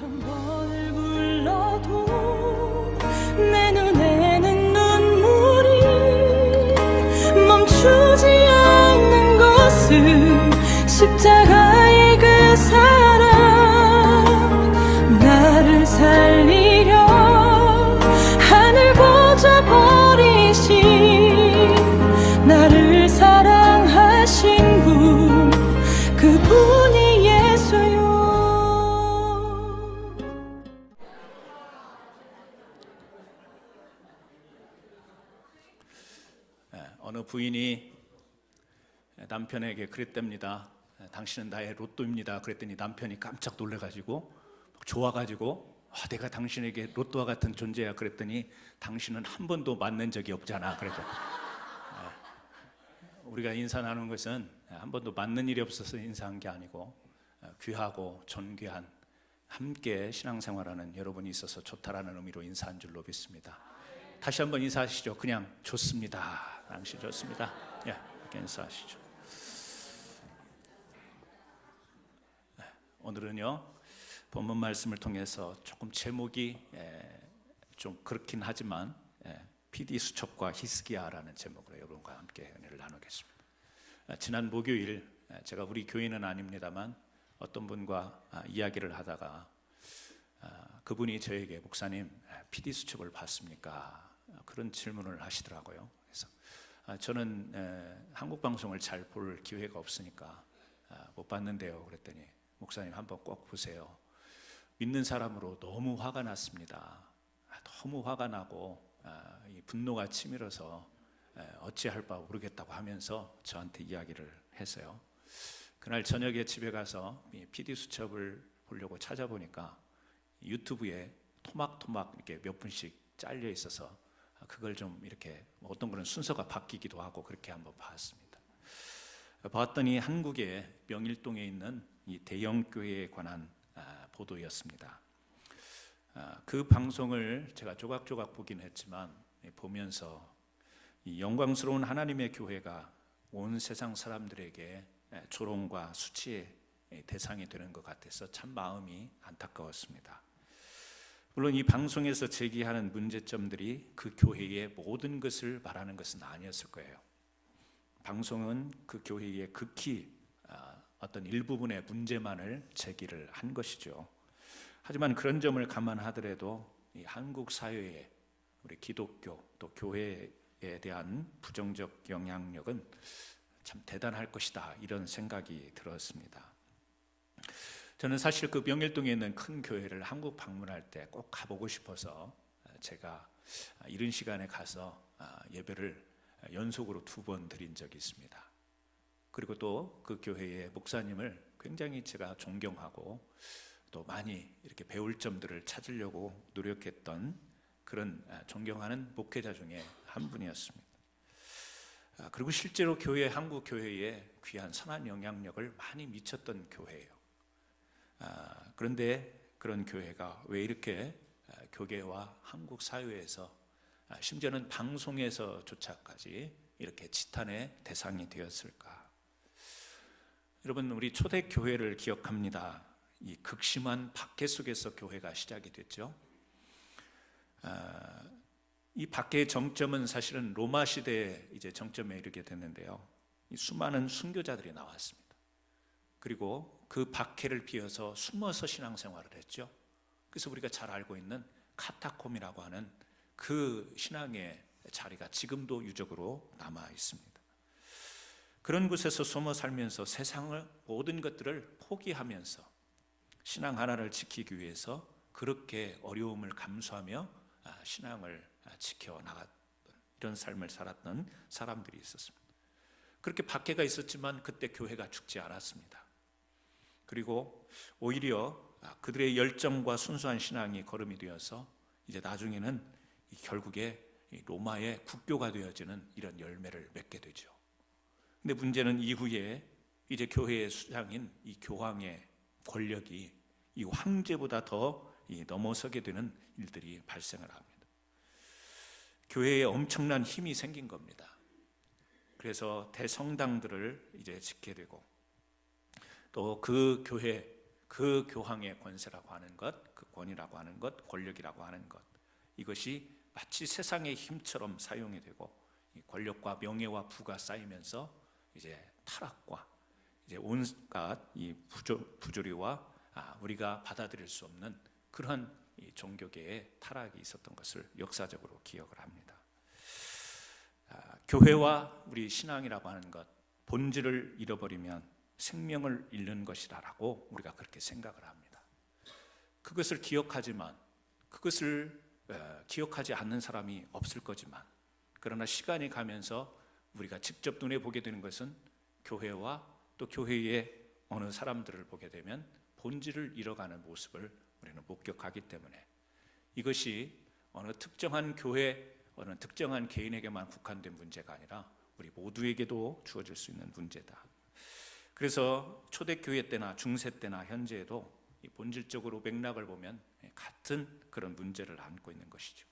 천 번을 불러도 내 눈에는 눈물이 멈추지 않는 것은 십자가의 그 사랑, 나를 살리려 하늘 보좌 버리신, 나를 사랑하신 분, 그분이 예수요. 어느 부인이 남편에게 그랬답니다. 당신은 나의 로또입니다. 그랬더니 남편이 깜짝 놀라가지고 좋아가지고 내가 당신에게 로또와 같은 존재야. 그랬더니 당신은 한 번도 만난 적이 없잖아. 그래도 우리가 인사 나누는 것은 한 번도 만난 일이 없어서 인사한 게 아니고 귀하고 존귀한 함께 신앙생활하는 여러분이 있어서 좋다라는 의미로 인사한 줄로 믿습니다. 다시 한번 인사하시죠. 그냥 좋습니다. 당신 좋습니다. 이렇게 인사하시죠. 오늘은요, 본문 말씀을 통해서 조금 제목이 좀 그렇긴 하지만 PD 수첩과 히스기야라는 제목으로 여러분과 함께 은혜를 나누겠습니다. 지난 목요일 제가 우리 교인은 아닙니다만 어떤 분과 이야기를 하다가 그분이 저에게 목사님 PD 수첩을 봤습니까? 그런 질문을 하시더라고요. 그래서 저는 한국 방송을 잘 볼 기회가 없으니까 못 봤는데요. 그랬더니 목사님 한번 꼭 보세요. 믿는 사람으로 너무 화가 났습니다. 너무 화가 나고 이 분노가 치밀어서 어찌할 바 모르겠다고 하면서 저한테 이야기를 했어요. 그날 저녁에 집에 가서 PD 수첩을 보려고 찾아보니까 유튜브에 토막토막 이렇게 몇 분씩 잘려 있어서 그걸 좀 이렇게 어떤 거는 순서가 바뀌기도 하고 그렇게 한번 봤습니다. 봤더니 한국의 명일동에 있는 이 대형 교회에 관한 보도였습니다. 그 방송을 제가 조각조각 보긴 했지만 보면서 이 영광스러운 하나님의 교회가 온 세상 사람들에게 조롱과 수치의 대상이 되는 것 같아서 참 마음이 안타까웠습니다. 물론 이 방송에서 제기하는 문제점들이 그 교회의 모든 것을 말하는 것은 아니었을 거예요. 방송은 그 교회의 극히 어떤 일부분의 문제만을 제기를 한 것이죠. 하지만 그런 점을 감안하더라도 이 한국 사회의 우리 기독교 또 교회에 대한 부정적 영향력은 참 대단할 것이다, 이런 생각이 들었습니다. 저는 사실 그 명일동에 있는 큰 교회를 한국 방문할 때 꼭 가보고 싶어서 제가 이른 시간에 가서 예배를 연속으로 2번 드린 적이 있습니다. 그리고 또 그 교회의 목사님을 굉장히 제가 존경하고 또 많이 이렇게 배울 점들을 찾으려고 노력했던 그런 존경하는 목회자 중에 한 분이었습니다. 그리고 실제로 한국 교회에 귀한 선한 영향력을 많이 미쳤던 교회예요. 그런데 그런 교회가 왜 이렇게 교계와 한국 사회에서 심지어는 방송에서조차까지 이렇게 지탄의 대상이 되었을까? 여러분, 우리 초대교회를 기억합니다. 이 극심한 박해 속에서 교회가 시작이 됐죠. 이 박해의 정점은 사실은 로마 시대에 이제 정점에 이르게 됐는데요. 이 수많은 순교자들이 나왔습니다. 그리고 그 박해를 피해서 숨어서 신앙생활을 했죠. 그래서 우리가 잘 알고 있는 카타콤이라고 하는 그 신앙의 자리가 지금도 유적으로 남아 있습니다. 그런 곳에서 숨어 살면서 세상을 모든 것들을 포기하면서 신앙 하나를 지키기 위해서 그렇게 어려움을 감수하며 신앙을 지켜나갔던 이런 삶을 살았던 사람들이 있었습니다. 그렇게 박해가 있었지만 그때 교회가 죽지 않았습니다. 그리고 오히려 그들의 열정과 순수한 신앙이 거름이 되어서 이제 나중에는 결국에 로마의 국교가 되어지는 이런 열매를 맺게 되죠. 근데 문제는 이후에 이제 교회의 수장인 이 교황의 권력이 이 황제보다 더 넘어서게 되는 일들이 발생을 합니다. 교회에 엄청난 힘이 생긴 겁니다. 그래서 대성당들을 이제 짓게 되고 또 그 교회, 그 교황의 권세라고 하는 것, 그 권위라고 하는 것, 권력이라고 하는 것, 이것이 마치 세상의 힘처럼 사용이 되고 이 권력과 명예와 부가 쌓이면서 이제 타락과 이제 온갖 이 부조리와 우리가 받아들일 수 없는 그러한 이 종교계의 타락이 있었던 것을 역사적으로 기억을 합니다. 교회와 우리 신앙이라고 하는 것, 본질을 잃어버리면 생명을 잃는 것이라고 우리가 그렇게 생각을 합니다. 그것을 기억하지만 그것을 기억하지 않는 사람이 없을 거지만, 그러나 시간이 가면서 우리가 직접 눈에 보게 되는 것은 교회와 또 교회의 어느 사람들을 보게 되면 본질을 잃어가는 모습을 우리는 목격하기 때문에 이것이 어느 특정한 교회, 어느 특정한 개인에게만 국한된 문제가 아니라 우리 모두에게도 주어질 수 있는 문제다. 그래서 초대교회 때나 중세 때나 현재에도 이 본질적으로 맥락을 보면 같은 그런 문제를 안고 있는 것이죠.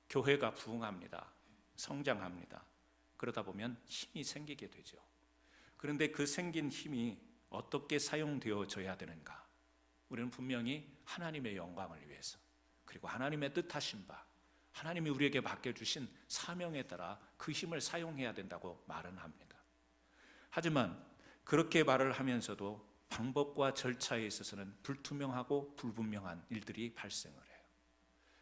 교회가 부흥합니다. 성장합니다. 그러다 보면 힘이 생기게 되죠. 그런데 그 생긴 힘이 어떻게 사용되어져야 되는가? 우리는 분명히 하나님의 영광을 위해서, 그리고 하나님의 뜻하신 바, 하나님이 우리에게 맡겨주신 사명에 따라 그 힘을 사용해야 된다고 말은 합니다. 하지만 그렇게 말을 하면서도 방법과 절차에 있어서는 불투명하고 불분명한 일들이 발생을 해요.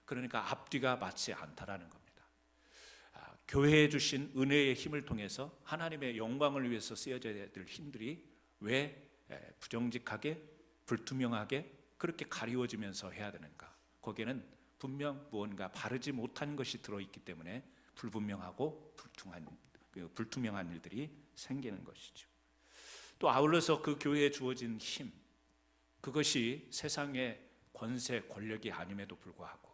그러니까 앞뒤가 맞지 않다라는 겁니다. 교회에 주신 은혜의 힘을 통해서 하나님의 영광을 위해서 쓰여져야 될 힘들이 왜 부정직하게 불투명하게 그렇게 가리워지면서 해야 되는가? 거기에는 분명 무언가 바르지 못한 것이 들어있기 때문에 불분명하고 불투명한 일들이 생기는 것이죠. 또 아울러서 그 교회에 주어진 힘, 그것이 세상의 권세, 권력이 아님에도 불구하고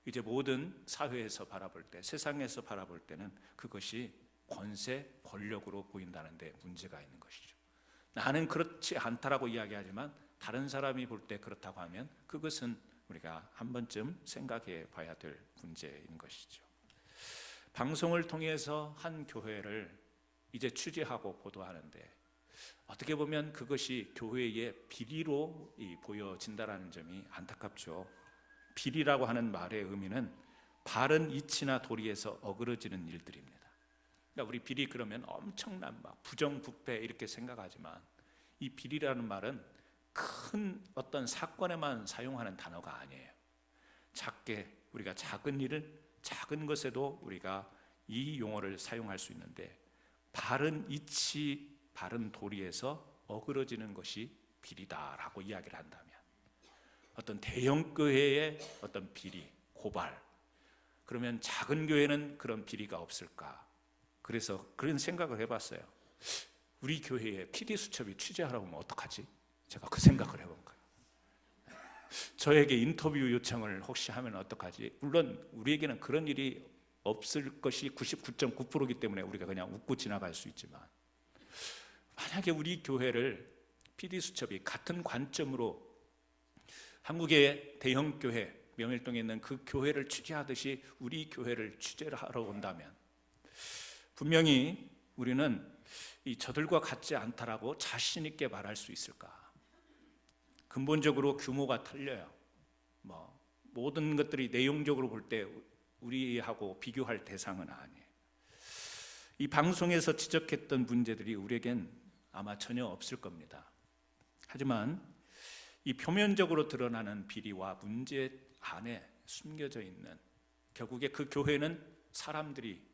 이제 모든 사회에서 바라볼 때, 세상에서 바라볼 때는 그것이 권세, 권력으로 보인다는 데 문제가 있는 것이죠. 나는 그렇지 않다라고 이야기하지만 다른 사람이 볼 때 그렇다고 하면 그것은 우리가 한 번쯤 생각해 봐야 될 문제인 것이죠. 방송을 통해서 한 교회를 이제 취재하고 보도하는데 어떻게 보면 그것이 교회의 비리로 보여진다는 점이 안타깝죠. 비리라고 하는 말의 의미는 바른 이치나 도리에서 어그러지는 일들입니다. 그러니까 우리 비리 그러면 엄청난 부정부패 이렇게 생각하지만 이 비리라는 말은 큰 어떤 사건에만 사용하는 단어가 아니에요. 작게 우리가 작은 일을 작은 것에도 우리가 이 용어를 사용할 수 있는데 바른 이치, 바른 도리에서 어그러지는 것이 비리다라고 이야기를 한다면 어떤 대형 교회의 어떤 비리, 고발, 그러면 작은 교회는 그런 비리가 없을까? 그래서 그런 생각을 해봤어요. 우리 교회에 PD수첩이 취재하라고 하면 어떡하지? 제가 그 생각을 해본 거예요. 저에게 인터뷰 요청을 혹시 하면 어떡하지? 물론 우리에게는 그런 일이 없을 것이 99.9%이기 때문에 우리가 그냥 웃고 지나갈 수 있지만 만약에 우리 교회를 PD수첩이 같은 관점으로 한국의 대형 교회, 명일동에 있는 그 교회를 취재하듯이 우리 교회를 취재를 하러 온다면 분명히 우리는 저들과 같지 않다라고 자신 있게 말할 수 있을까? 근본적으로 규모가 틀려요. 모든 것들이 내용적으로 볼 때 우리하고 비교할 대상은 아니에요. 이 방송에서 지적했던 문제들이 우리에겐 아마 전혀 없을 겁니다. 하지만 이 표면적으로 드러나는 비리와 문제 안에 숨겨져 있는, 결국에 그 교회는 사람들이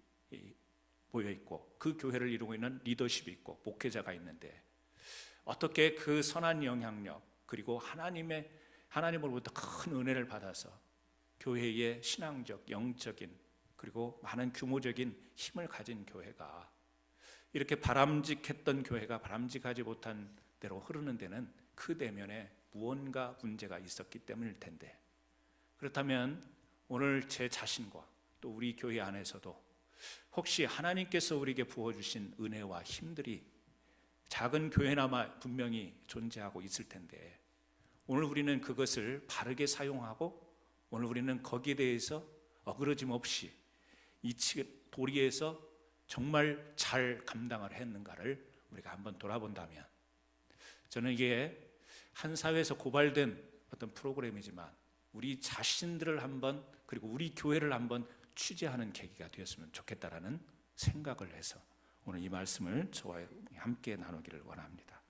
모여 있고 그 교회를 이루고 있는 리더십이 있고 목회자가 있는데 어떻게 그 선한 영향력 그리고 하나님으로부터 큰 은혜를 받아서 교회의 신앙적, 영적인 그리고 많은 규모적인 힘을 가진 교회가 이렇게 바람직했던 교회가 바람직하지 못한 대로 흐르는 데는 그 내면에 무언가 문제가 있었기 때문일 텐데, 그렇다면 오늘 제 자신과 또 우리 교회 안에서도 혹시 하나님께서 우리에게 부어주신 은혜와 힘들이 작은 교회나마 분명히 존재하고 있을 텐데 오늘 우리는 그것을 바르게 사용하고 오늘 우리는 거기에 대해서 어그러짐 없이 이치 도리에서 정말 잘 감당을 했는가를 우리가 한번 돌아본다면 저는 이게 한 사회에서 고발된 어떤 프로그램이지만 우리 자신들을 한번, 그리고 우리 교회를 한번 취재하는 계기가 되었으면 좋겠다라는 생각을 해서 오늘 이 말씀을 저와 함께 나누기를 원합니다.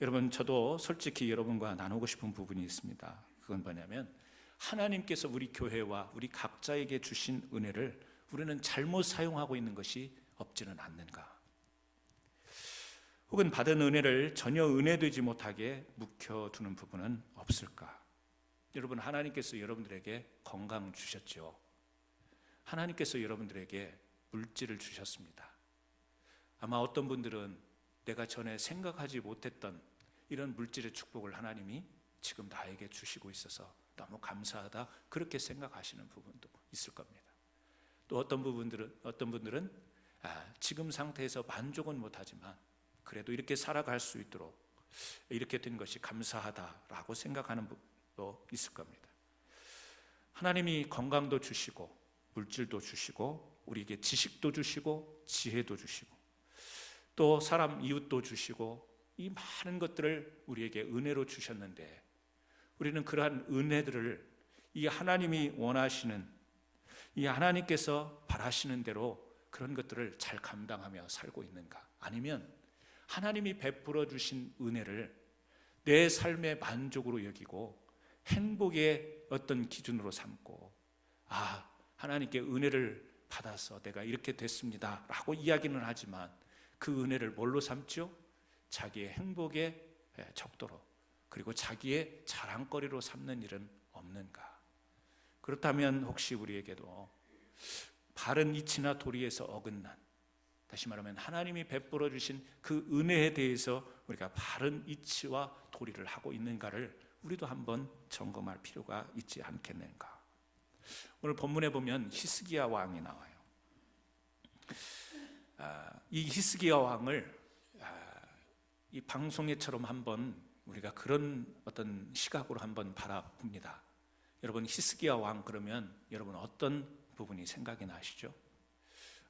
여러분, 저도 솔직히 여러분과 나누고 싶은 부분이 있습니다. 그건 뭐냐면, 하나님께서 우리 교회와 우리 각자에게 주신 은혜를 우리는 잘못 사용하고 있는 것이 없지는 않는가? 혹은 받은 은혜를 전혀 은혜되지 못하게 묵혀두는 부분은 없을까? 여러분, 하나님께서 여러분들에게 건강 주셨죠. 하나님께서 여러분들에게 물질을 주셨습니다. 아마 어떤 분들은 내가 전에 생각하지 못했던 이런 물질의 축복을 하나님이 지금 나에게 주시고 있어서 너무 감사하다, 그렇게 생각하시는 부분도 있을 겁니다. 또 어떤 분들은 지금 상태에서 만족은 못하지만 그래도 이렇게 살아갈 수 있도록 이렇게 된 것이 감사하다라고 생각하는 분도 있을 겁니다. 하나님이 건강도 주시고 물질도 주시고 우리에게 지식도 주시고 지혜도 주시고 또 사람 이웃도 주시고 이 많은 것들을 우리에게 은혜로 주셨는데, 우리는 그러한 은혜들을 이 하나님이 원하시는, 이 하나님께서 바라시는 대로 그런 것들을 잘 감당하며 살고 있는가? 아니면 하나님이 베풀어 주신 은혜를 내 삶의 만족으로 여기고 행복의 어떤 기준으로 삼고, 하나님께 은혜를 받아서 내가 이렇게 됐습니다 라고 이야기는 하지만 그 은혜를 뭘로 삼죠? 자기의 행복의 척도로, 그리고 자기의 자랑거리로 삼는 일은 없는가? 그렇다면 혹시 우리에게도 바른 이치나 도리에서 어긋난, 다시 말하면 하나님이 베풀어 주신 그 은혜에 대해서 우리가 바른 이치와 도리를 하고 있는가를 우리도 한번 점검할 필요가 있지 않겠는가? 오늘 본문에 보면 히스기야 왕이 나와요. 이 히스기야 왕을 이 방송회처럼 한번 우리가 그런 어떤 시각으로 한번 바라봅니다. 여러분, 히스기야 왕 그러면 여러분 어떤 부분이 생각이 나시죠?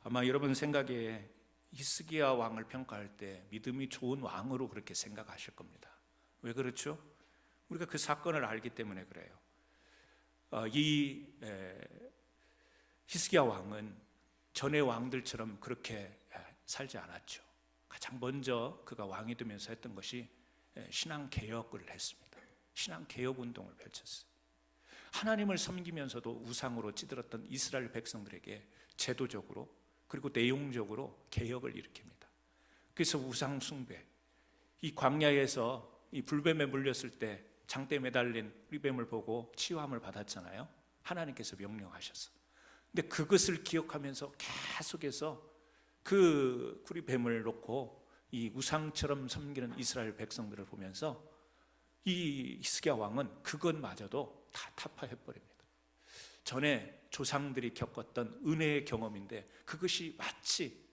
아마 여러분 생각에 히스기야 왕을 평가할 때 믿음이 좋은 왕으로 그렇게 생각하실 겁니다. 왜 그렇죠? 우리가 그 사건을 알기 때문에 그래요. 이 히스기야 왕은 전의 왕들처럼 그렇게 살지 않았죠. 가장 먼저 그가 왕이 되면서 했던 것이 신앙 개혁을 했습니다. 신앙 개혁 운동을 펼쳤어요. 하나님을 섬기면서도 우상으로 찌들었던 이스라엘 백성들에게 제도적으로 그리고 내용적으로 개혁을 일으킵니다. 그래서 우상 숭배, 이 광야에서 이 불뱀에 물렸을 때 장대에 매달린 우리뱀을 보고 치유함을 받았잖아요. 하나님께서 명령하셔서. 근데 그것을 기억하면서 계속해서 그 구리뱀을 놓고 이 우상처럼 섬기는 이스라엘 백성들을 보면서 이 히스기야 왕은 그것마저도 다 타파해버립니다. 전에 조상들이 겪었던 은혜의 경험인데 그것이 마치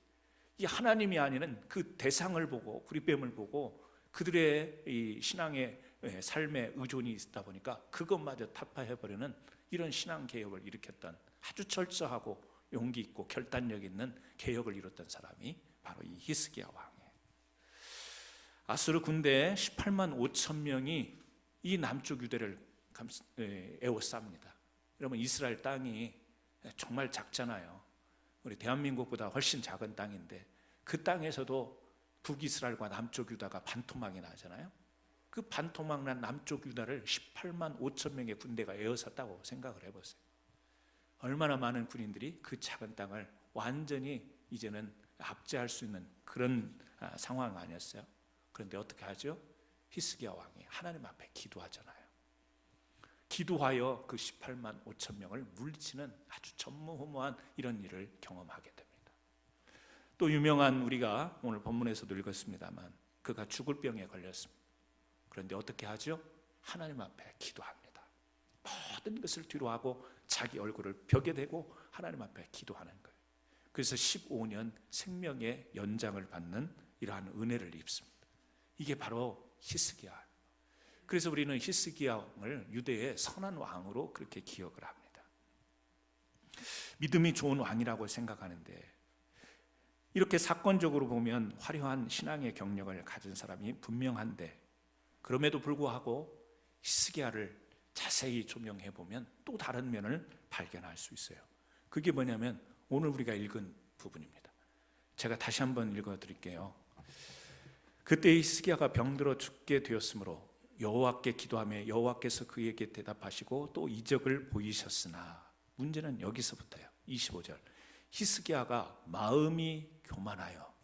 이 하나님이 아니는 그 대상을 보고, 구리뱀을 보고 그들의 이 신앙의 삶에 의존이 있다 보니까 그것마저 타파해버리는 이런 신앙 개혁을 일으켰던, 아주 철저하고 용기 있고 결단력 있는 개혁을 이뤘던 사람이 바로 이 히스기야 왕이에요. 아수르 군대 18만 5천 명이 이 남쪽 유대를 에워쌉니다. 여러분, 이스라엘 땅이 정말 작잖아요. 우리 대한민국보다 훨씬 작은 땅인데 그 땅에서도 북이스라엘과 남쪽 유다가 반토막이 나잖아요. 그 반토막 난 남쪽 유다를 18만 5천 명의 군대가 에워쌌다고 생각을 해보세요. 얼마나 많은 군인들이 그 작은 땅을 완전히 이제는 압제할 수 있는 그런 상황 아니었어요? 그런데 어떻게 하죠? 히스기야 왕이 하나님 앞에 기도하잖아요. 기도하여 그 18만 5천 명을 물리치는 아주 전무후무한 이런 일을 경험하게 됩니다. 또 유명한, 우리가 오늘 본문에서도 읽었습니다만, 그가 죽을 병에 걸렸습니다. 그런데 어떻게 하죠? 하나님 앞에 기도합니다. 모든 것을 뒤로하고 자기 얼굴을 벽에 대고 하나님 앞에 기도하는 거예요. 그래서 15년 생명의 연장을 받는 이러한 은혜를 입습니다. 이게 바로 히스기야. 그래서 우리는 히스기야 왕을 유대의 선한 왕으로 그렇게 기억을 합니다. 믿음이 좋은 왕이라고 생각하는데, 이렇게 사건적으로 보면 화려한 신앙의 경력을 가진 사람이 분명한데, 그럼에도 불구하고 히스기야를 자세히 조명해 보면 또 다른 면을 발견할 수 있어요. 그게 뭐냐면 오늘 우리가 읽은 부분입니다. 제가 다시 한번 읽어 드릴게요. 그때 히스기야가 병들어 죽게 되었으므로 여호와께 기도하며 여호와께서 그에게 대답하시고 또 이적을 보이셨으나, 문제는 여기서부터예요. 25절. 히스기야가 마음이 교만하여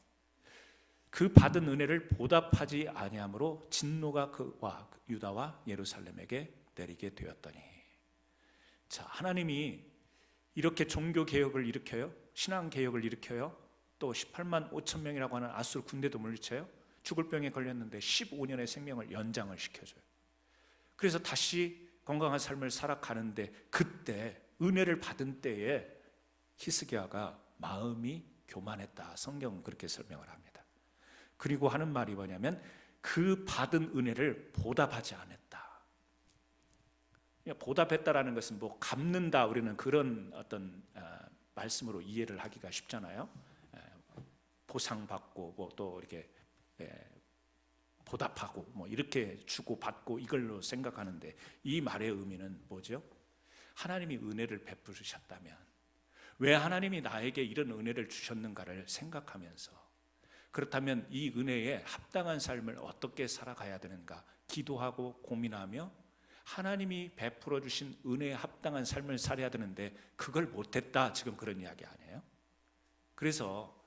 그 받은 은혜를 보답하지 아니함으로 진노가 그와 유다와 예루살렘에게 내리게 되었더니. 자, 하나님이 이렇게 종교 개혁을 일으켜요. 신앙 개혁을 일으켜요. 또 18만 5천 명이라고 하는 아수르 군대도 물리쳐요. 죽을 병에 걸렸는데 15년의 생명을 연장을 시켜줘요. 그래서 다시 건강한 삶을 살아가는데, 그때 은혜를 받은 때에 히스기야가 마음이 교만했다. 성경은 그렇게 설명을 합니다. 그리고 하는 말이 뭐냐면 그 받은 은혜를 보답하지 않았다. 보답했다라는 것은 뭐 갚는다, 우리는 그런 어떤 말씀으로 이해를 하기가 쉽잖아요. 보상받고 뭐 또 이렇게 보답하고 뭐 이렇게 주고 받고 이걸로 생각하는데, 이 말의 의미는 뭐죠? 하나님이 은혜를 베푸셨다면 왜 하나님이 나에게 이런 은혜를 주셨는가를 생각하면서, 그렇다면 이 은혜에 합당한 삶을 어떻게 살아가야 되는가 기도하고 고민하며 하나님이 베풀어 주신 은혜에 합당한 삶을 살아야 되는데 그걸 못했다, 지금 그런 이야기 아니에요? 그래서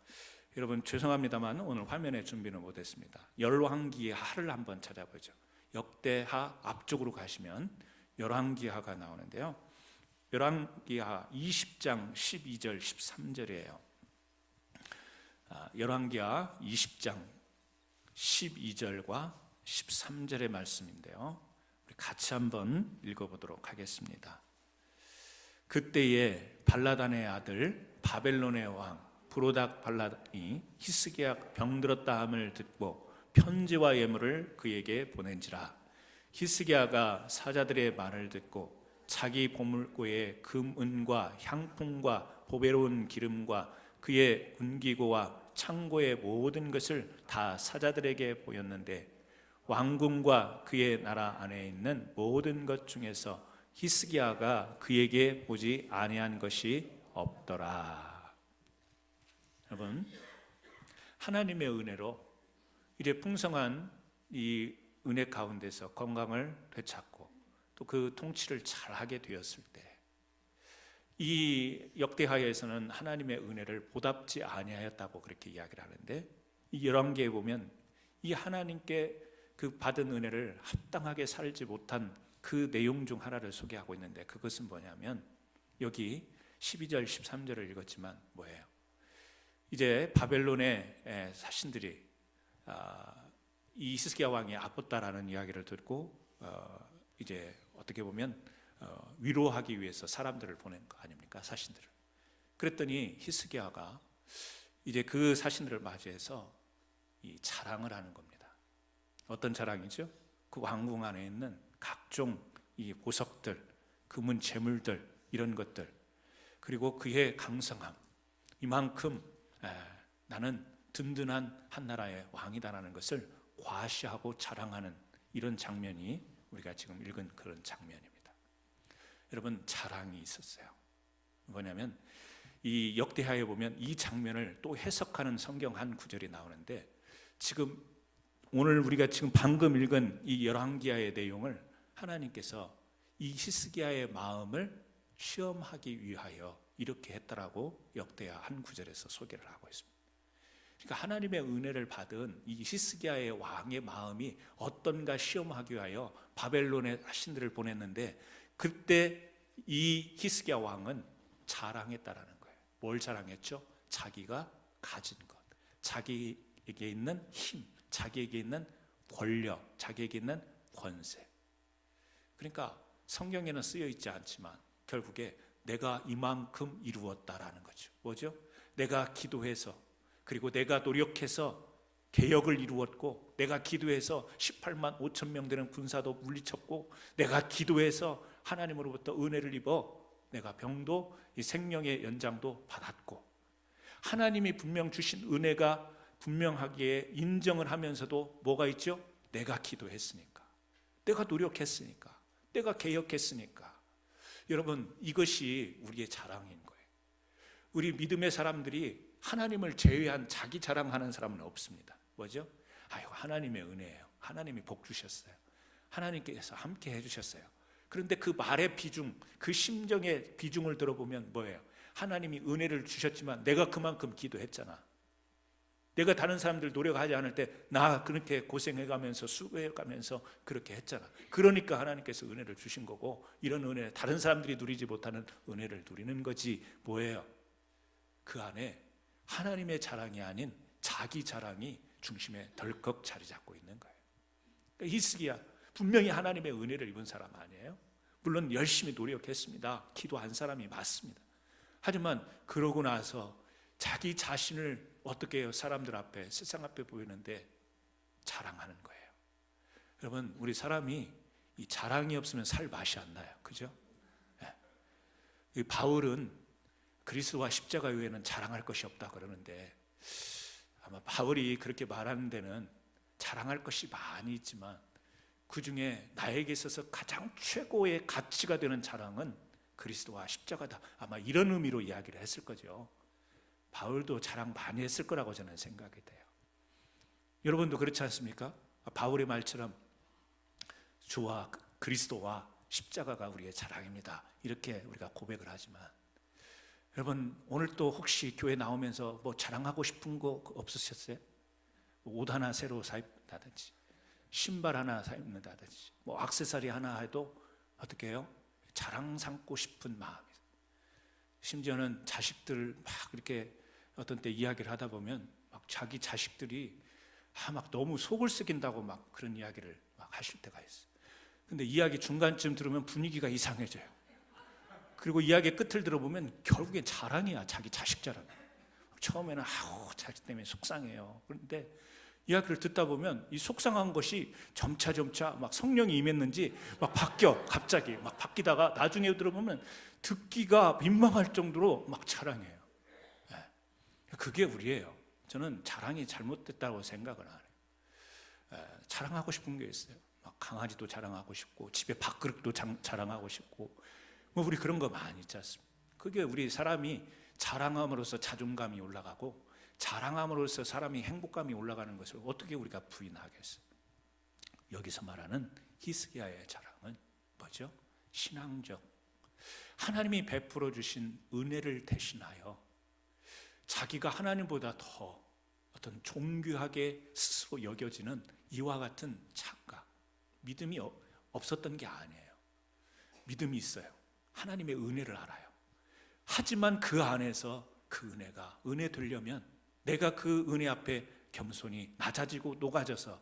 여러분 죄송합니다만 오늘 화면에 준비는 못했습니다. 열왕기의 하를 한번 찾아보죠. 역대하 앞쪽으로 가시면 열왕기하가 나오는데요, 열왕기하 20장 12절 13절이에요. 열왕기하 20장 12절과 13절의 말씀인데요, 우리 같이 한번 읽어보도록 하겠습니다. 그때에 발라단의 아들 바벨론의 왕 브로닥 발라단이 히스기야 병들었다 함을 듣고 편지와 예물을 그에게 보낸지라. 히스기야가 사자들의 말을 듣고 자기 보물고에 금, 은과 향품과 보배로운 기름과 그의 운기고와 창고의 모든 것을 다 사자들에게 보였는데 왕궁과 그의 나라 안에 있는 모든 것 중에서 히스기야가 그에게 보지 아니한 것이 없더라. 여러분, 하나님의 은혜로 이래 풍성한 이 은혜 가운데서 건강을 되찾고 또 그 통치를 잘하게 되었을 때, 이 역대하에서는 하나님의 은혜를 보답지 아니하였다고 그렇게 이야기를 하는데, 이 열왕기에 보면 이 하나님께 그 받은 은혜를 합당하게 살지 못한 그 내용 중 하나를 소개하고 있는데, 그것은 뭐냐면 여기 12절 13절을 읽었지만 뭐예요? 이제 바벨론의 사신들이 이 히스기야 왕이 아팠다라는 이야기를 듣고 이제 어떻게 보면 위로하기 위해서 사람들을 보낸 거 아닙니까? 사신들을. 그랬더니 히스기야가 이제 그 사신들을 맞이해서 이 자랑을 하는 겁니다. 어떤 자랑이죠? 그 왕궁 안에 있는 각종 이 보석들, 금은 재물들, 이런 것들, 그리고 그의 강성함, 이만큼 나는 든든한 한 나라의 왕이다라는 것을 과시하고 자랑하는 이런 장면이 우리가 지금 읽은 그런 장면입니다. 여러분, 자랑이 있었어요. 뭐냐면 이 역대하에 보면 이 장면을 또 해석하는 성경 한 구절이 나오는데, 지금 오늘 우리가 지금 방금 읽은 이 열왕기하의 내용을 하나님께서 이 히스기야의 마음을 시험하기 위하여 이렇게 했다라고 역대하 한 구절에서 소개를 하고 있습니다. 그러니까 하나님의 은혜를 받은 이 히스기야의 왕의 마음이 어떤가 시험하기 위하여 바벨론의 신들을 보냈는데, 그때 이 히스기야 왕은 자랑했다라는 거예요. 뭘 자랑했죠? 자기가 가진 것, 자기에게 있는 힘, 자기에게 있는 권력, 자기에게 있는 권세. 그러니까 성경에는 쓰여 있지 않지만 결국에 내가 이만큼 이루었다라는 거죠. 뭐죠? 내가 기도해서, 그리고 내가 노력해서 개혁을 이루었고, 내가 기도해서 18만 5천 명 되는 군사도 물리쳤고, 내가 기도해서 하나님으로부터 은혜를 입어 내가 병도 이 생명의 연장도 받았고, 하나님이 분명 주신 은혜가 분명하게 인정을 하면서도 뭐가 있죠? 내가 기도했으니까. 내가 노력했으니까, 내가 개혁했으니까. 여러분, 이것이 우리의 자랑인 거예요. 우리 믿음의 사람들이 하나님을 제외한 자기 자랑하는 사람은 없습니다. 뭐죠? 아이고, 하나님의 은혜예요. 하나님이 복 주셨어요. 하나님께서 함께 해주셨어요. 그런데 그 말의 비중, 그 심정의 비중을 들어보면 뭐예요? 하나님이 은혜를 주셨지만 내가 그만큼 기도했잖아. 내가 다른 사람들 노력하지 않을 때 나 그렇게 고생해가면서 수고해가면서 그렇게 했잖아. 그러니까 하나님께서 은혜를 주신 거고, 이런 은혜, 다른 사람들이 누리지 못하는 은혜를 누리는 거지. 뭐예요? 그 안에 하나님의 자랑이 아닌 자기 자랑이 중심에 덜컥 자리 잡고 있는 거예요. 그러니까 히스기야 분명히 하나님의 은혜를 입은 사람 아니에요? 물론 열심히 노력했습니다. 기도한 사람이 맞습니다. 하지만 그러고 나서 자기 자신을 어떻게 해요? 사람들 앞에, 세상 앞에 보이는데 자랑하는 거예요. 여러분, 우리 사람이 이 자랑이 없으면 살 맛이 안 나요. 그죠? 이 바울은 그리스도와 십자가 외에는 자랑할 것이 없다 그러는데, 아마 바울이 그렇게 말하는 데는 자랑할 것이 많이 있지만 그 중에 나에게 있어서 가장 최고의 가치가 되는 자랑은 그리스도와 십자가다, 아마 이런 의미로 이야기를 했을 거죠. 바울도 자랑 많이 했을 거라고 저는 생각이 돼요. 여러분도 그렇지 않습니까? 바울의 말처럼 주와 그리스도와 십자가가 우리의 자랑입니다, 이렇게 우리가 고백을 하지만, 여러분 오늘 또 혹시 교회 나오면서 뭐 자랑하고 싶은 거 없으셨어요? 옷 하나 새로 사입는다든지, 신발 하나 사입는다든지, 뭐 액세서리 하나 해도 어떻게 해요? 자랑 삼고 싶은 마음이. 심지어는 자식들 막 이렇게 어떤 때 이야기를 하다 보면 막 자기 자식들이 막 너무 속을 썩인다고 막 그런 이야기를 막 하실 때가 있어요. 근데 이야기 중간쯤 들으면 분위기가 이상해져요. 그리고 이야기 끝을 들어보면 결국엔 자랑이야. 자기 자식 자랑. 처음에는 자식 때문에 속상해요. 그런데 이야기를 듣다 보면 이 속상한 것이 점차 막 성령이 임했는지 막 바뀌어. 갑자기 막 바뀌다가 나중에 들어보면 듣기가 민망할 정도로 막 자랑해요. 그게 우리예요. 저는 자랑이 잘못됐다고 생각을 안 해요. 자랑하고 싶은 게 있어요. 막 강아지도 자랑하고 싶고, 집에 밥그릇도 자랑하고 싶고, 뭐 우리 그런 거 많이 있지 않습니까? 그게 우리 사람이 자랑함으로써 자존감이 올라가고, 자랑함으로써 사람이 행복감이 올라가는 것을 어떻게 우리가 부인하겠어요? 여기서 말하는 히스기야의 자랑은 뭐죠? 신앙적, 하나님이 베풀어 주신 은혜를 대신하여 자기가 하나님보다 더 어떤 존귀하게 스스로 여겨지는 이와 같은 착각, 믿음이 없었던 게 아니에요. 믿음이 있어요. 하나님의 은혜를 알아요. 하지만 그 안에서 그 은혜가 은혜 되려면 내가 그 은혜 앞에 겸손히 낮아지고 녹아져서,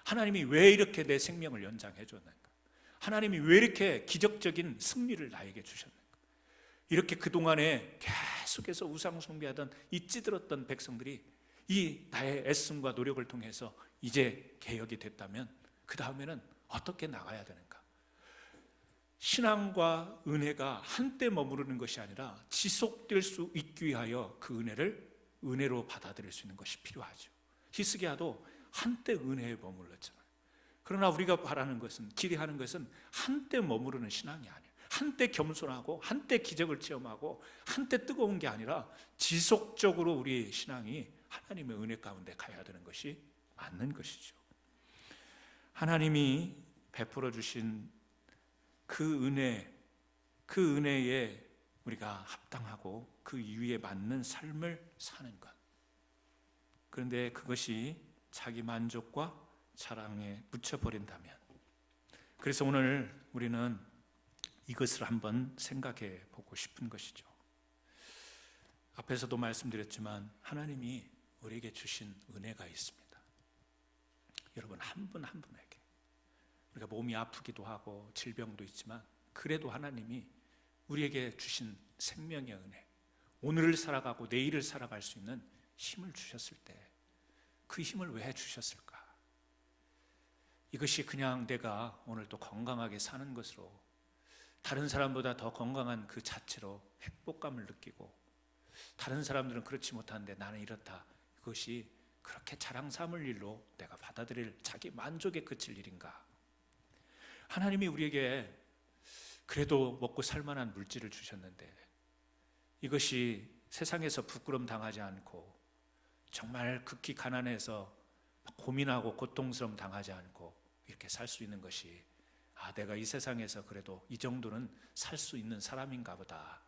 하나님이 왜 이렇게 내 생명을 연장해 줬는가? 하나님이 왜 이렇게 기적적인 승리를 나에게 주셨는가? 이렇게 그동안에 계속해서 우상 숭배하던 이 찌들었던 백성들이 이 나의 애씀과 노력을 통해서 이제 개혁이 됐다면, 그 다음에는 어떻게 나가야 되는가? 신앙과 은혜가 한때 머무르는 것이 아니라 지속될 수 있기 위하여 그 은혜를 은혜로 받아들일 수 있는 것이 필요하죠. 히스기야도 한때 은혜에 머물렀잖아요. 그러나 우리가 바라는 것은, 기대하는 것은 한때 머무르는 신앙이 아니에요. 한때 겸손하고 한때 기적을 체험하고 한때 뜨거운 게 아니라 지속적으로 우리의 신앙이 하나님의 은혜 가운데 가야 되는 것이 맞는 것이죠. 하나님이 베풀어 주신 그 은혜에 우리가 합당하고 그 이유에 맞는 삶을 사는 것. 그런데 그것이 자기 만족과 자랑에 묻혀버린다면, 그래서 오늘 우리는 이것을 한번 생각해 보고 싶은 것이죠. 앞에서도 말씀드렸지만 하나님이 우리에게 주신 은혜가 있습니다. 여러분, 한 분 한 분에게 우리가 몸이 아프기도 하고 질병도 있지만, 그래도 하나님이 우리에게 주신 생명의 은혜, 오늘을 살아가고 내일을 살아갈 수 있는 힘을 주셨을 때 그 힘을 왜 주셨을까? 이것이 그냥 내가 오늘 또 건강하게 사는 것으로, 다른 사람보다 더 건강한 그 자체로 행복감을 느끼고, 다른 사람들은 그렇지 못한데 나는 이렇다, 그것이 그렇게 자랑 삼을 일로 내가 받아들일 자기 만족에 그칠 일인가? 하나님이 우리에게 그래도 먹고 살만한 물질을 주셨는데 이것이 세상에서 부끄럼 당하지 않고 정말 극히 가난해서 고민하고 고통스러움 당하지 않고 이렇게 살 수 있는 것이 내가 이 세상에서 그래도 이 정도는 살 수 있는 사람인가 보다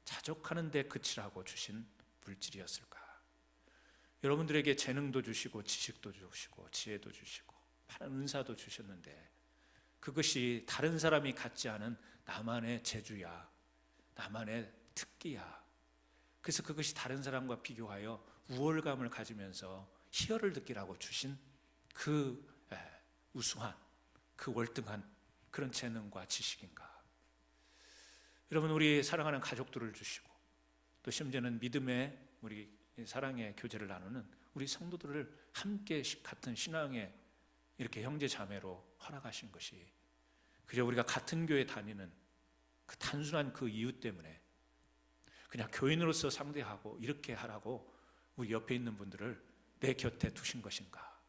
자족하는 데 그치라고 주신 물질이었을까? 여러분들에게 재능도 주시고 지식도 주시고 지혜도 주시고 많은 은사도 주셨는데 그것이 다른 사람이 갖지 않은 나만의 재주야, 나만의 특기야. 그래서 그것이 다른 사람과 비교하여 우월감을 가지면서 희열을 느끼라고 주신 그 우수한, 그 월등한 그런 재능과 지식인가? 여러분, 우리 사랑하는 가족들을 주시고 또 심지어는 믿음의 우리 사랑의 교제를 나누는 우리 성도들을 함께 같은 신앙의 이렇게 형제 자매로 허락하신 것이 그저 우리가 같은 교회 다니는 그 단순한 그 이유 때문에 그냥 교인으로서 상대하고 이렇게 하라고 우리 옆에 있는 분들을 내 곁에 두신 것인가?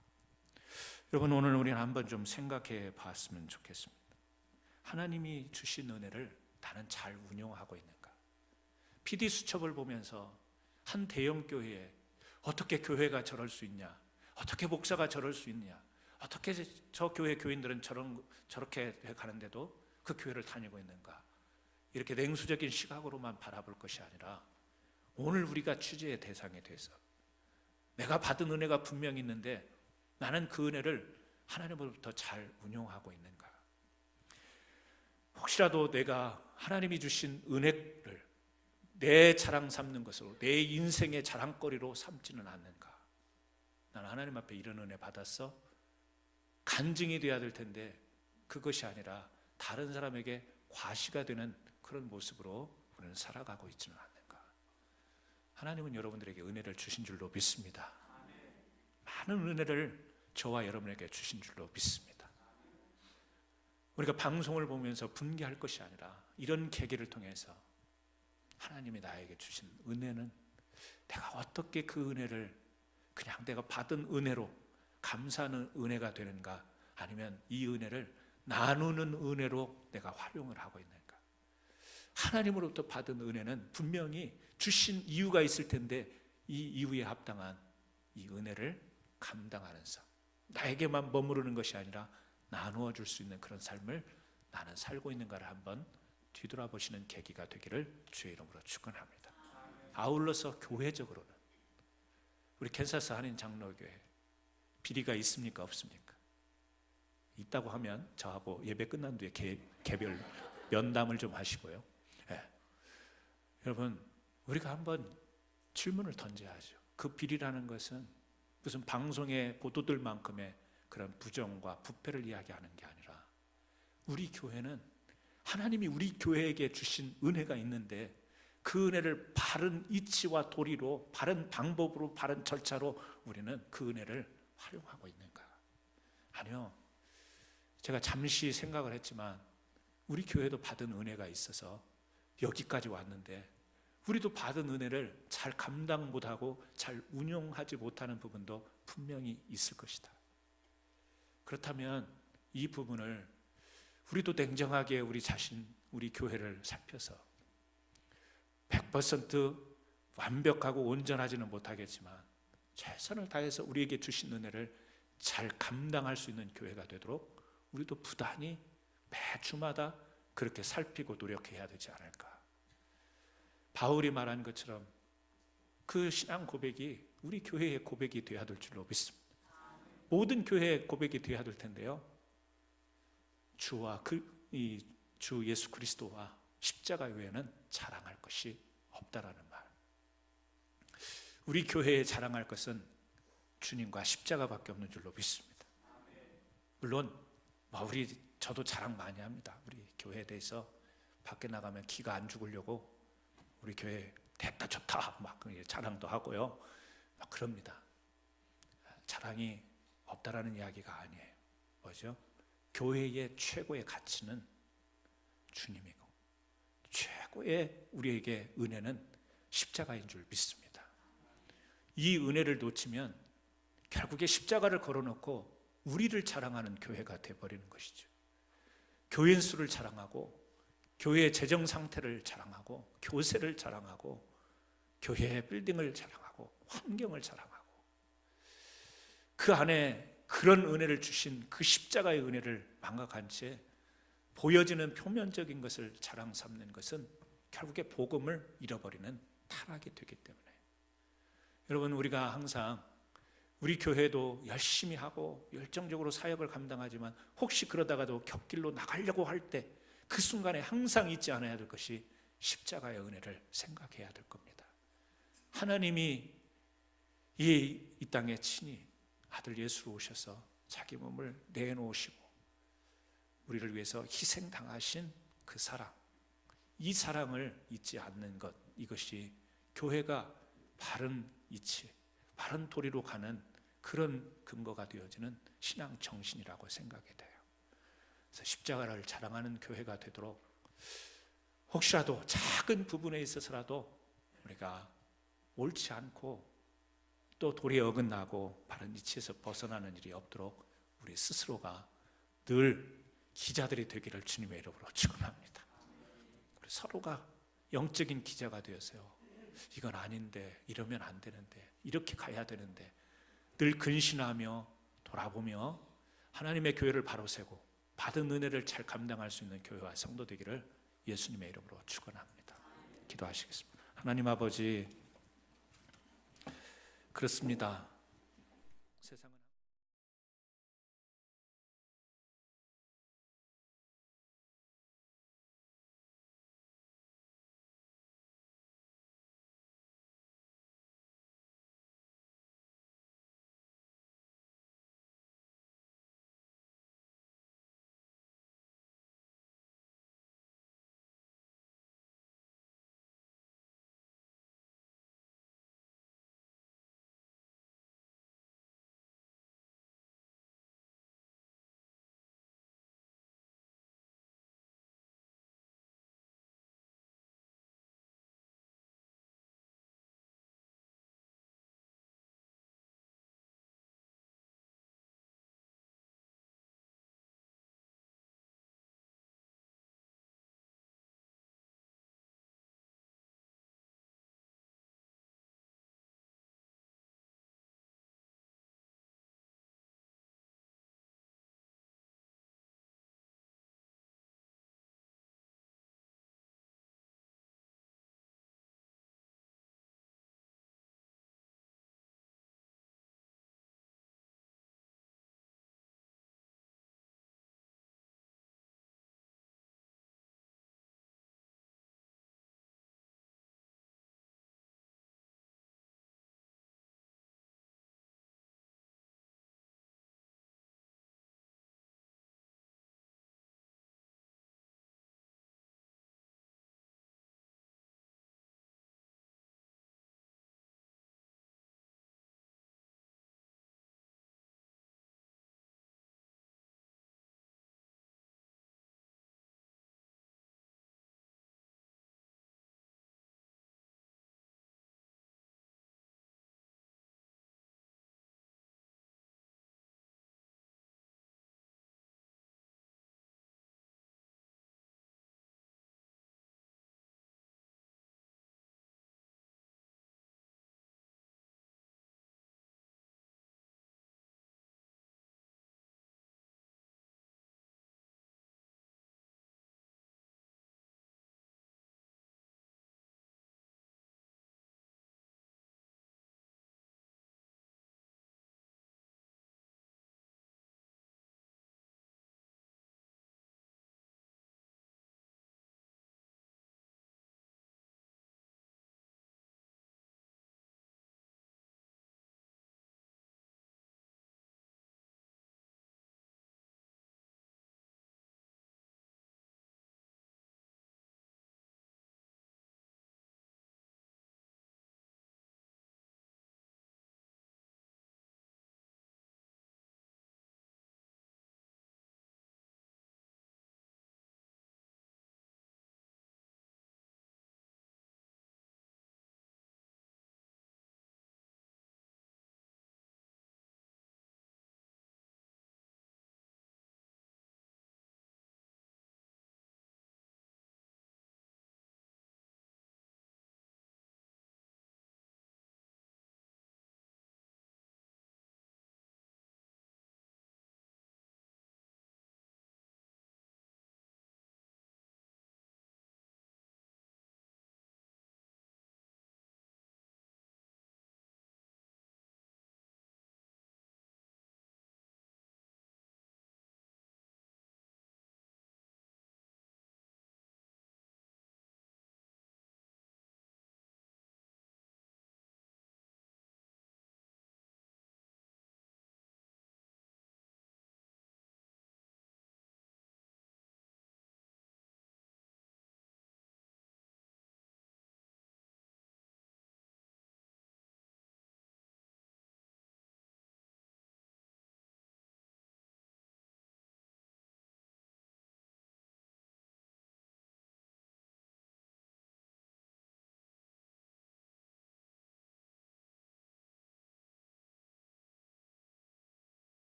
여러분, 오늘 우리는 한번 좀 생각해 봤으면 좋겠습니다. 하나님이 주신 은혜를 나는 잘 운용하고 있는가? PD 수첩을 보면서 한 대형 교회에 어떻게 교회가 저럴 수 있냐? 어떻게 목사가 저럴 수 있냐? 어떻게 저 교회 교인들은 저렇게 가는데도 그 교회를 다니고 있는가? 이렇게 냉수적인 시각으로만 바라볼 것이 아니라 오늘 우리가 취재의 대상이 돼서 내가 받은 은혜가 분명히 있는데 나는 그 은혜를 하나님으로부터 잘 운용하고 있는가? 혹시라도 내가 하나님이 주신 은혜를 내 자랑 삼는 것으로 내 인생의 자랑거리로 삼지는 않는가? 나는 하나님 앞에 이런 은혜 받았어? 간증이 돼야 될 텐데 그것이 아니라 다른 사람에게 과시가 되는 그런 모습으로 우리는 살아가고 있지는 않는가? 하나님은 여러분들에게 은혜를 주신 줄로 믿습니다. 많은 은혜를 저와 여러분에게 주신 줄로 믿습니다. 우리가 방송을 보면서 분개할 것이 아니라 이런 계기를 통해서 하나님이 나에게 주신 은혜는 내가 어떻게 그 은혜를 그냥 내가 받은 은혜로 감사하는 은혜가 되는가, 아니면 이 은혜를 나누는 은혜로 내가 활용을 하고 있는가? 하나님으로부터 받은 은혜는 분명히 주신 이유가 있을 텐데 이 이유에 합당한 이 은혜를 감당하는 삶, 나에게만 머무르는 것이 아니라 나누어 줄 수 있는 그런 삶을 나는 살고 있는가를 한번 뒤돌아보시는 계기가 되기를 주의 이름으로 축원합니다. 아울러서 교회적으로는 우리 캔사스 한인 장로교회 비리가 있습니까, 없습니까? 있다고 하면 저하고 예배 끝난 뒤에 개별 면담을 좀 하시고요. 여러분, 우리가 한번 질문을 던져야죠. 그 비리라는 것은 무슨 방송의 보도들만큼의 그런 부정과 부패를 이야기하는 게 아니라 우리 교회는 하나님이 우리 교회에게 주신 은혜가 있는데 그 은혜를 바른 이치와 도리로, 바른 방법으로, 바른 절차로 우리는 그 은혜를 활용하고 있는가? 아니요. 제가 잠시 생각을 했지만 우리 교회도 받은 은혜가 있어서 여기까지 왔는데 우리도 받은 은혜를 잘 감당 못하고 잘 운용하지 못하는 부분도 분명히 있을 것이다. 그렇다면 이 부분을 우리도 냉정하게 우리 자신, 우리 교회를 살펴서 100% 완벽하고 온전하지는 못하겠지만 최선을 다해서 우리에게 주신 은혜를 잘 감당할 수 있는 교회가 되도록 우리도 부단히 매주마다 그렇게 살피고 노력해야 되지 않을까? 바울이 말한 것처럼 그 신앙 고백이 우리 교회의 고백이 되어야 될 줄로 믿습니다. 모든 교회의 고백이 되어야 될 텐데요, 주와 주 예수 그리스도와 십자가 외에는 자랑할 것이 없다라는 말. 우리 교회에 자랑할 것은 주님과 십자가밖에 없는 줄로 믿습니다. 물론 저도 자랑 많이 합니다. 우리 교회에 대해서 밖에 나가면 기가 안 죽으려고 우리 교회 됐다 좋다 막 자랑도 하고요, 막 그럽니다. 자랑이 없다라는 이야기가 아니에요. 뭐죠? 교회의 최고의 가치는 주님이고 최고의 우리에게 은혜는 십자가인 줄 믿습니다. 이 은혜를 놓치면 결국에 십자가를 걸어놓고 우리를 자랑하는 교회가 되어버리는 것이죠. 교인 수를 자랑하고 교회의 재정 상태를 자랑하고 교세를 자랑하고 교회의 빌딩을 자랑하고 환경을 자랑하고 그 안에 그런 은혜를 주신 그 십자가의 은혜를 망각한 채 보여지는 표면적인 것을 자랑 삼는 것은 결국에 복음을 잃어버리는 타락이 되기 때문에 여러분, 우리가 항상 우리 교회도 열심히 하고 열정적으로 사역을 감당하지만 혹시 그러다가도 곁길로 나가려고 할 때 그 순간에 항상 잊지 않아야 될 것이 십자가의 은혜를 생각해야 될 겁니다. 하나님이 이 땅에 친히 아들 예수로 오셔서 자기 몸을 내놓으시고 우리를 위해서 희생당하신 그 사랑, 이 사랑을 잊지 않는 것, 이것이 교회가 바른 이치, 바른 도리로 가는 그런 근거가 되어지는 신앙 정신이라고 생각이 돼요. 그래서 십자가를 자랑하는 교회가 되도록 혹시라도 작은 부분에 있어서라도 우리가 옳지 않고 또 도리에 어긋나고 바른 이치에서 벗어나는 일이 없도록 우리 스스로가 늘 기자들이 되기를 주님의 이름으로 축원합니다. 우리 서로가 영적인 기자가 되어서요, 이건 아닌데, 이러면 안 되는데, 이렇게 가야 되는데 늘 근신하며 돌아보며 하나님의 교회를 바로 세고 받은 은혜를 잘 감당할 수 있는 교회와 성도 되기를 예수님의 이름으로 축원합니다. 기도하시겠습니다. 하나님 아버지, 그렇습니다. 세상